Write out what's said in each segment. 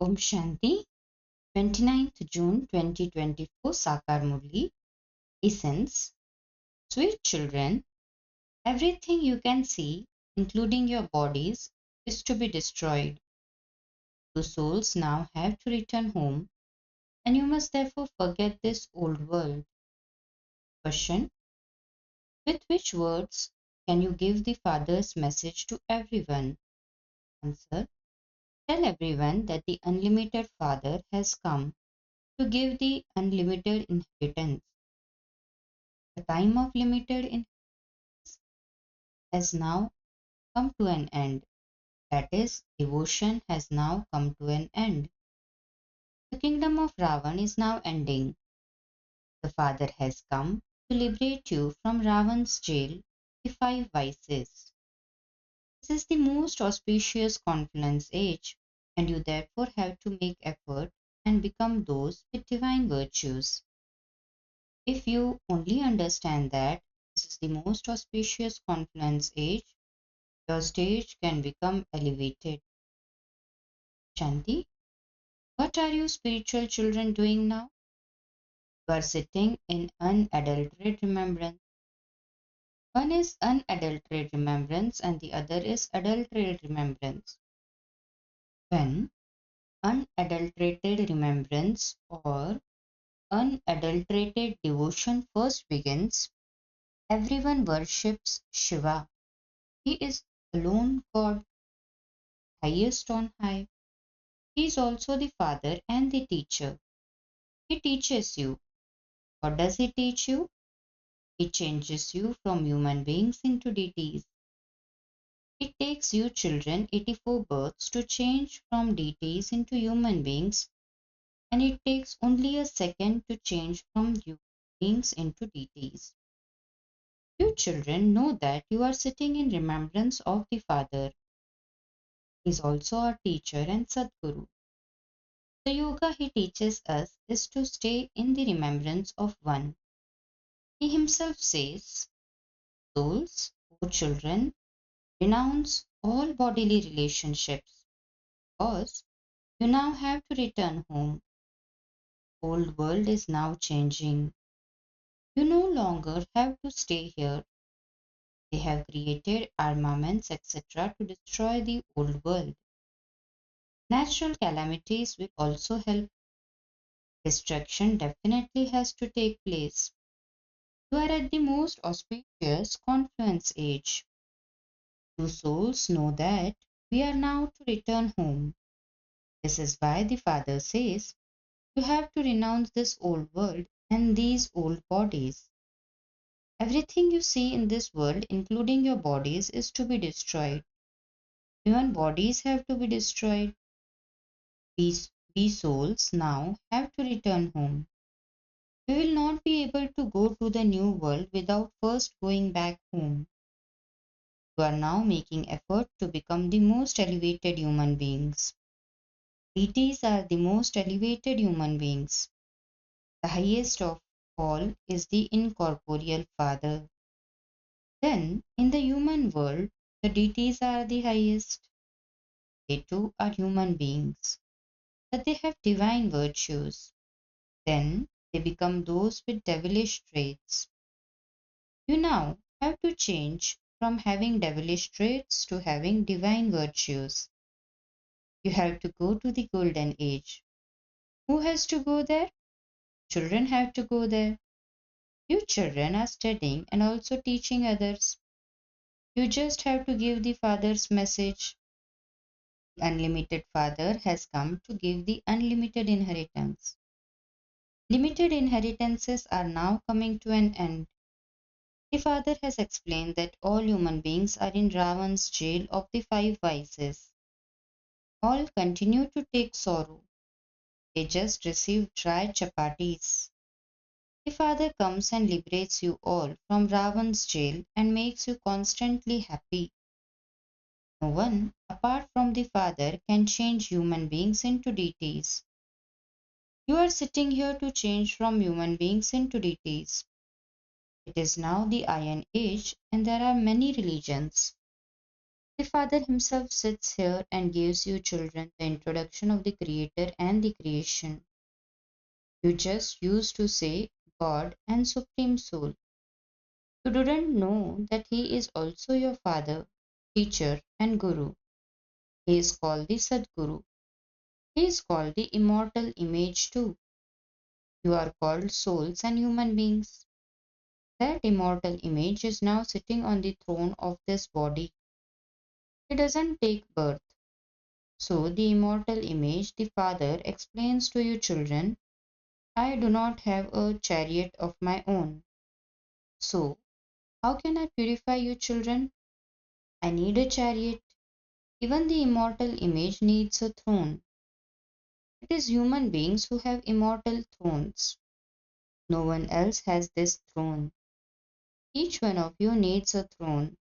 Om Shanti, 29th June 2024, Sakar Murli. Essence. Sweet children, everything you can see, including your bodies, is to be destroyed. Your souls now have to return home, and you must therefore forget this old world. Question. With which words can you give the Father's message to everyone? Answer. Tell everyone that the unlimited Father has come to give the unlimited inheritance. The time of limited inheritance has now come to an end. That is, devotion has now come to an end. The kingdom of Ravan is now ending. The Father has come to liberate you from Ravan's jail, the five vices. This is the most auspicious confluence age, and you therefore have to make effort and become those with divine virtues. If you only understand that this is the most auspicious confluence age, your stage can become elevated. Shanti, what are you spiritual children doing now? You are sitting in unadulterated remembrance. One is unadulterated remembrance and the other is adulterated remembrance. When unadulterated remembrance or unadulterated devotion first begins, everyone worships Shiva. He is alone God, highest on high. He is also the Father and the teacher. He teaches you. What does he teach you? He changes you from human beings into deities. It takes you children 84 births to change from deities into human beings, and it takes only a second to change from human beings into deities. You children know that you are sitting in remembrance of the Father. He is also our teacher and Sadguru. The yoga he teaches us is to stay in the remembrance of one. He himself says, souls, O children, renounce all bodily relationships because you now have to return home. Old world is now changing. You no longer have to stay here. They have created armaments, etc., to destroy the old world. Natural calamities will also help. Destruction definitely has to take place. You are at the most auspicious confluence age. You souls know that we are now to return home. This is why the Father says, you have to renounce this old world and these old bodies. Everything you see in this world, including your bodies, is to be destroyed. Even bodies have to be destroyed. We, we souls now have to return home. We will not be able to go to the new world without first going back home. You are now making effort to become the most elevated human beings. Deities are the most elevated human beings. The highest of all is the incorporeal Father. Then, in the human world, the deities are the highest. They too are human beings, but they have divine virtues. Then they become those with devilish traits. You now have to change from having devilish traits to having divine virtues. You have to go to the golden age. Who has to go there? Children have to go there. You children are studying and also teaching others. You just have to give the Father's message. The unlimited Father has come to give the unlimited inheritance. Limited inheritances are now coming to an end. The Father has explained that all human beings are in Ravan's jail of the five vices. All continue to take sorrow. They just receive dry chapatis. The Father comes and liberates you all from Ravan's jail and makes you constantly happy. No one, apart from the Father, can change human beings into deities. You are sitting here to change from human beings into deities. It is now the Iron Age and there are many religions. The Father Himself sits here and gives you children the introduction of the Creator and the creation. You just used to say God and Supreme Soul. You didn't know that He is also your Father, Teacher, and Guru. He is called the Sadguru. He is called the immortal image too. You are called souls and human beings. That immortal image is now sitting on the throne of this body. It doesn't take birth. So the immortal image, the Father, explains to you children, I do not have a chariot of my own. So how can I purify you children? I need a chariot. Even the immortal image needs a throne. It is human beings who have immortal thrones. No one else has this throne. Each one of you needs a throne.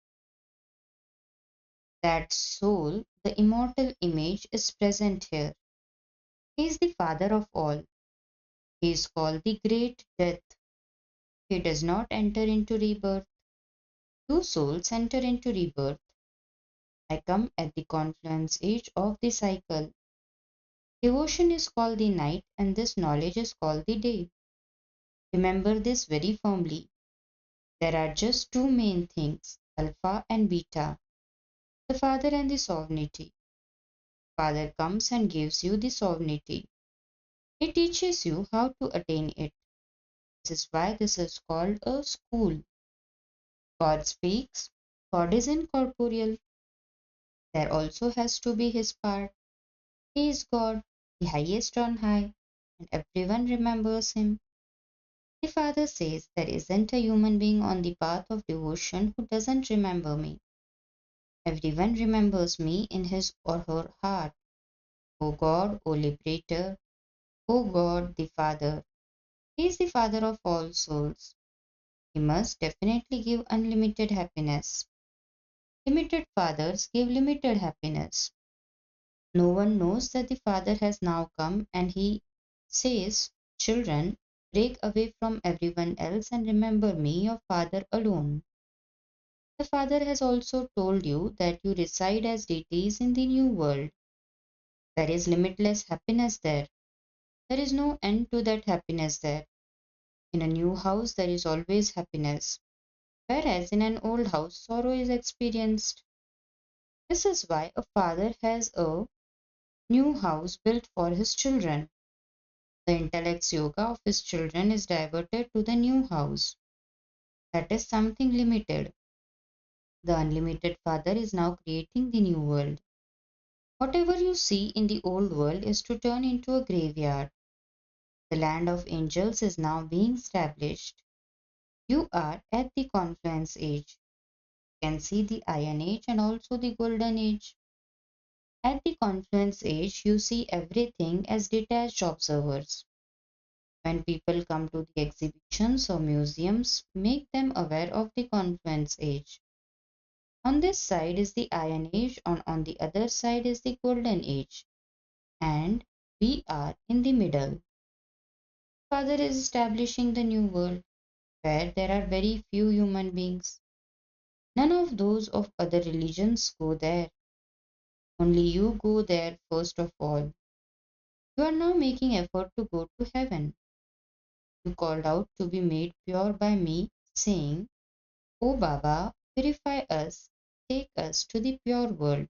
That soul, the immortal image, is present here. He is the Father of all. He is called the Great Death. He does not enter into rebirth. Two souls enter into rebirth. I come at the confluence age of the cycle. Devotion is called the night, and this knowledge is called the day. Remember this very firmly. There are just two main things, alpha and beta, the Father and the sovereignty. Father comes and gives you the sovereignty. He teaches you how to attain it. This is why this is called a school. God speaks. God is incorporeal. There also has to be His part. He is God, the highest on high, and everyone remembers Him. The Father says there isn't a human being on the path of devotion who doesn't remember me. Everyone remembers me in his or her heart. O God, O Liberator, O God the Father. He is the Father of all souls. He must definitely give unlimited happiness. Limited fathers give limited happiness. No one knows that the Father has now come and He says, children, break away from everyone else and remember me, your Father alone. The Father has also told you that you reside as deities in the new world. There is limitless happiness there. There is no end to that happiness there. In a new house, there is always happiness, whereas in an old house, sorrow is experienced. This is why a father has a new house built for his children. The intellect's yoga of his children is diverted to the new house. That is something limited. The unlimited Father is now creating the new world. Whatever you see in the old world is to turn into a graveyard. The land of angels is now being established. You are at the confluence age. You can see the iron age and also the golden age. At the confluence age, you see everything as detached observers. When people come to the exhibitions or museums, make them aware of the confluence age. On this side is the iron age, and on the other side is the golden age, and we are in the middle. Father is establishing the new world where there are very few human beings. None of those of other religions go there. Only you go there first of all. You are now making effort to go to heaven. You called out to be made pure by me, saying, O Baba, purify us, take us to the pure world.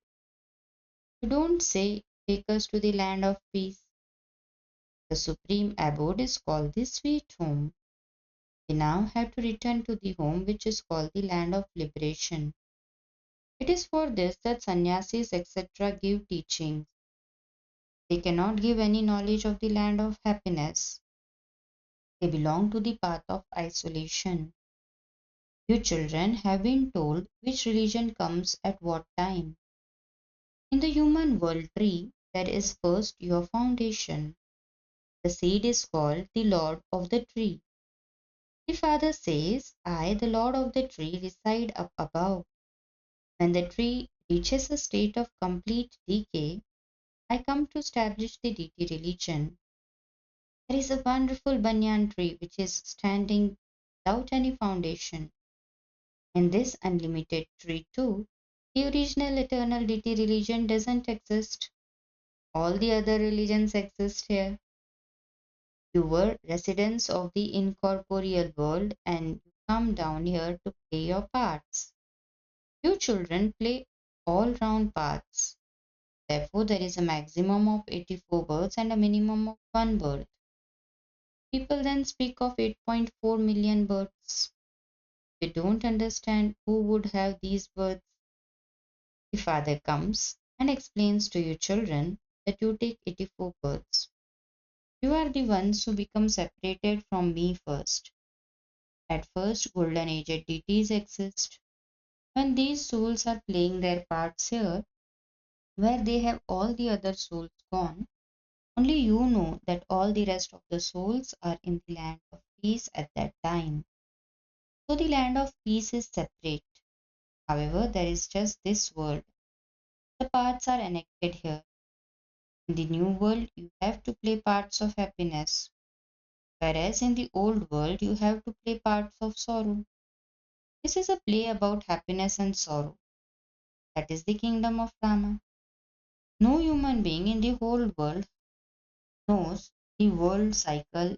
You don't say, take us to the land of peace. The supreme abode is called the sweet home. We now have to return to the home which is called the land of liberation. It is for this that sannyasis etc. give teachings. They cannot give any knowledge of the land of happiness. They belong to the path of isolation. You children have been told which religion comes at what time. In the human world tree, there is first your foundation. The seed is called the Lord of the tree. The Father says, I, the Lord of the tree, reside up above. When the tree reaches a state of complete decay, I come to establish the deity religion. There is a wonderful banyan tree which is standing without any foundation. In this unlimited tree, too, The original eternal deity religion doesn't exist. All the other religions exist here. You were residents of the incorporeal world and you come down here to play your parts. You children play all round parts. Therefore, there is a maximum of 84 births and a minimum of one birth. People then speak of 8.4 million births. They don't understand who would have these births. The father comes and explains to you children that you take 84 births. You are the ones who become separated from me first. At first, golden aged deities exist. When these souls are playing their parts here, where they have all the other souls gone, only you know that all the rest of the souls are in the land of peace at that time. So the land of peace is separate. However, there is just this world. The parts are enacted here. In the new world, you have to play parts of happiness, whereas in the old world, you have to play parts of sorrow. This is a play about happiness and sorrow. That is the kingdom of Rama. No human being in the whole world knows the world cycle,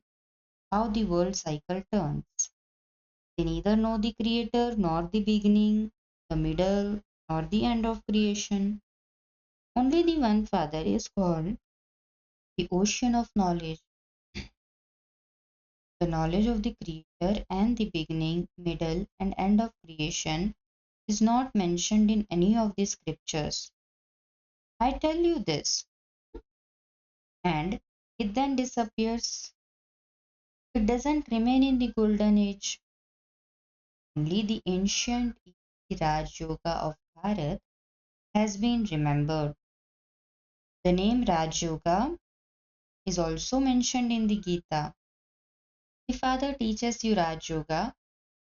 how the world cycle turns. They neither know the creator nor the beginning, the middle, nor the end of creation. Only the one Father is called the ocean of knowledge. The knowledge of the creator and the beginning, middle, and end of creation is not mentioned in any of the scriptures. I tell you this, and it then disappears. It doesn't remain in the golden age. Only the ancient Rajyoga of Bharat has been remembered. The name Rajyoga is also mentioned in the Gita. The Father teaches you Rajyoga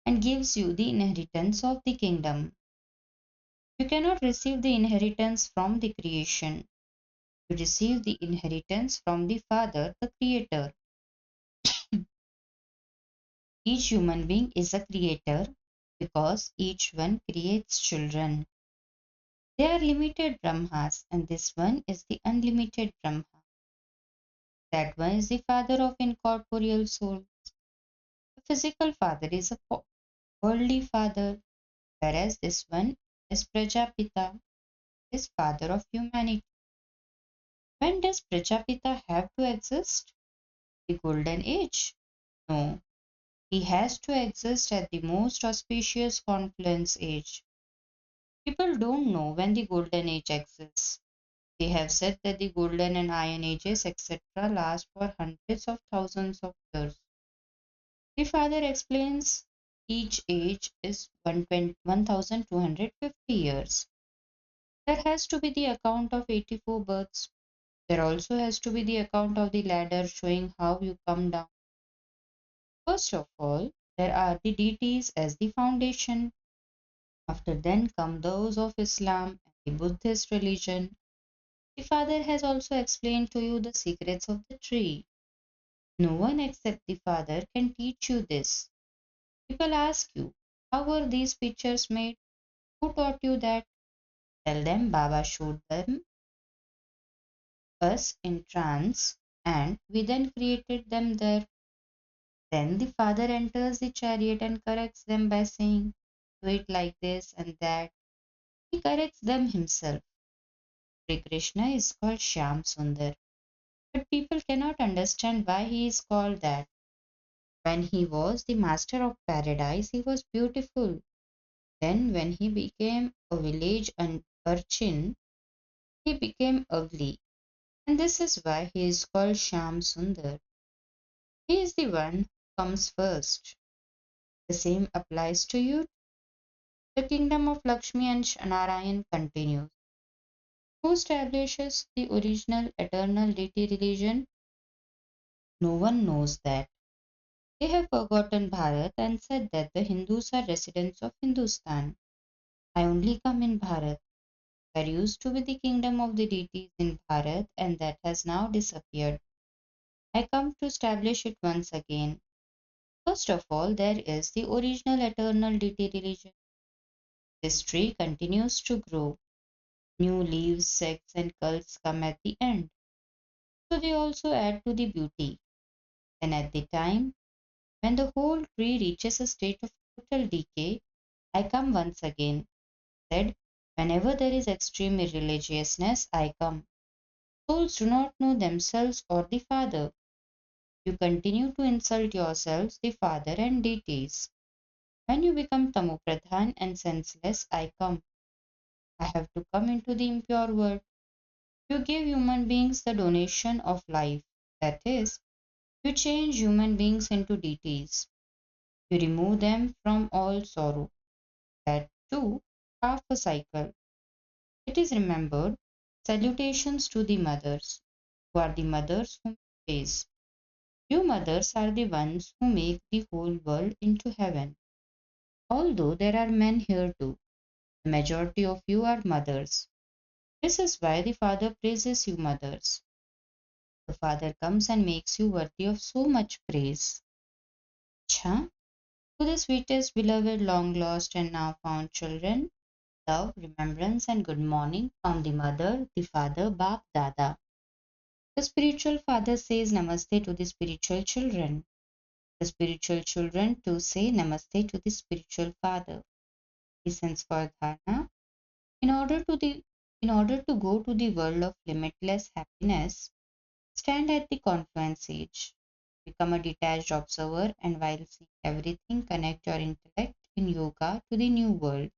and gives you the inheritance of the kingdom. You cannot receive the inheritance from the creation. You receive the inheritance from the Father, the Creator. Each human being is a creator because each one creates children. They are limited Brahmas, and this one is the unlimited Brahma. That one is the father of incorporeal souls. The physical father is a worldly father, whereas this one is Prajapita, is father of humanity. When does Prajapita have to exist? The golden age? No, he has to exist at the most auspicious confluence age. People don't know when the golden age exists. They have said that the golden and iron ages, etc., last for hundreds of thousands of years. The father explains each age is 1250 years. There has to be the account of 84 births. There also has to be the account of the ladder showing how you come down. First of all, there are the deities as the foundation. After then come those of Islam and the Buddhist religion. The Father has also explained to you the secrets of the tree. No one except the Father can teach you this. People ask you, how were these pictures made? Who taught you that? Tell them Baba showed them us in trance and we then created them there. Then the Father enters the chariot and corrects them by saying, do it like this and that. He corrects them himself. Sri Krishna is called Shyam Sundar, but people cannot understand why he is called that. When he was the master of paradise, he was beautiful. Then, when he became a village urchin, he became ugly. And this is why he is called Shyam Sundar. He is the one who comes first. The same applies to you. The kingdom of Lakshmi and Narayan continues. Who establishes the original eternal deity religion? No one knows that. They have forgotten Bharat and said that the Hindus are residents of Hindustan. I only come in Bharat. There used to be the kingdom of the deities in Bharat and that has now disappeared. I come to establish it once again. First of all, there is the original eternal deity religion. This tree continues to grow. New leaves, sects, and cults come at the end. So they also add to the beauty. Then, at the time when the whole tree reaches a state of total decay, I come once again. Said, whenever there is extreme irreligiousness, I come. Souls do not know themselves or the Father. You continue to insult yourselves, the Father, and deities. When you become tamopradhan and senseless, I come. I have to come into the impure world. You give human beings the donation of life. That is, you change human beings into deities. You remove them from all sorrow. That too, half a cycle. It is remembered. Salutations to the mothers, who are the mothers whom you praise. You mothers are the ones who make the whole world into heaven. Although there are men here too, the majority of you are mothers. This is why the Father praises you, mothers. The Father comes and makes you worthy of so much praise. Cha, to the sweetest, beloved, long lost, and now found children, love, remembrance, and good morning from the mother, the father, Bap Dada. The spiritual father says namaste to the spiritual children. The spiritual children too say namaste to the spiritual father. Reasons for dharana. In order to the in order to go to the world of limitless happiness, stand at the confluence edge. Become a detached observer and while seeing everything, connect your intellect in yoga to the new world.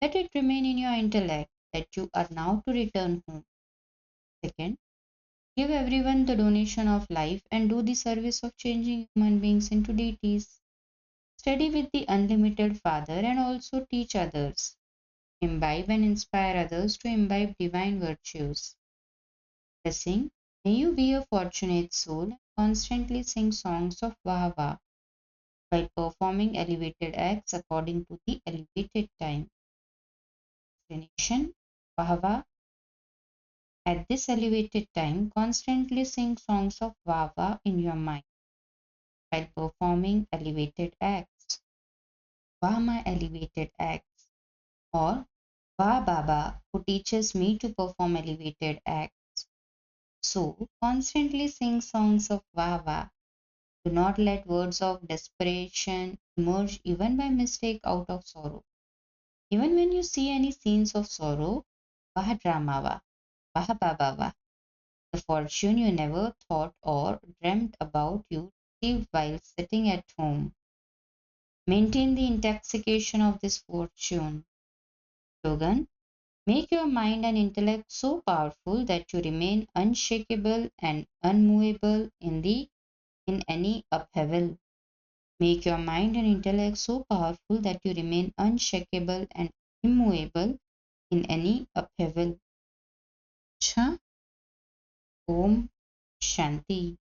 Let it remain in your intellect that you are now to return home. Second, give everyone the donation of life and do the service of changing human beings into deities. Study with the unlimited Father and also teach others. Imbibe and inspire others to imbibe divine virtues. Blessing, may you be a fortunate soul and constantly sing songs of Vahava while performing elevated acts according to the elevated time. Explanation, Vahava, at this elevated time, constantly sing songs of Vava in your mind while performing elevated acts. Va my elevated acts, or Va Baba, who teaches me to perform elevated acts. So, constantly sing songs of Vava. Do not let words of desperation emerge even by mistake out of sorrow. Even when you see any scenes of sorrow, Vah Dramava, Vah Babava, the fortune you never thought or dreamt about you received while sitting at home. Maintain the intoxication of this fortune. Slogan, make your mind and intellect so powerful that you remain unshakable and unmovable in any upheaval. Make your mind and intellect so powerful that you remain unshakable and immovable in any upheaval. Cha Om Shanti.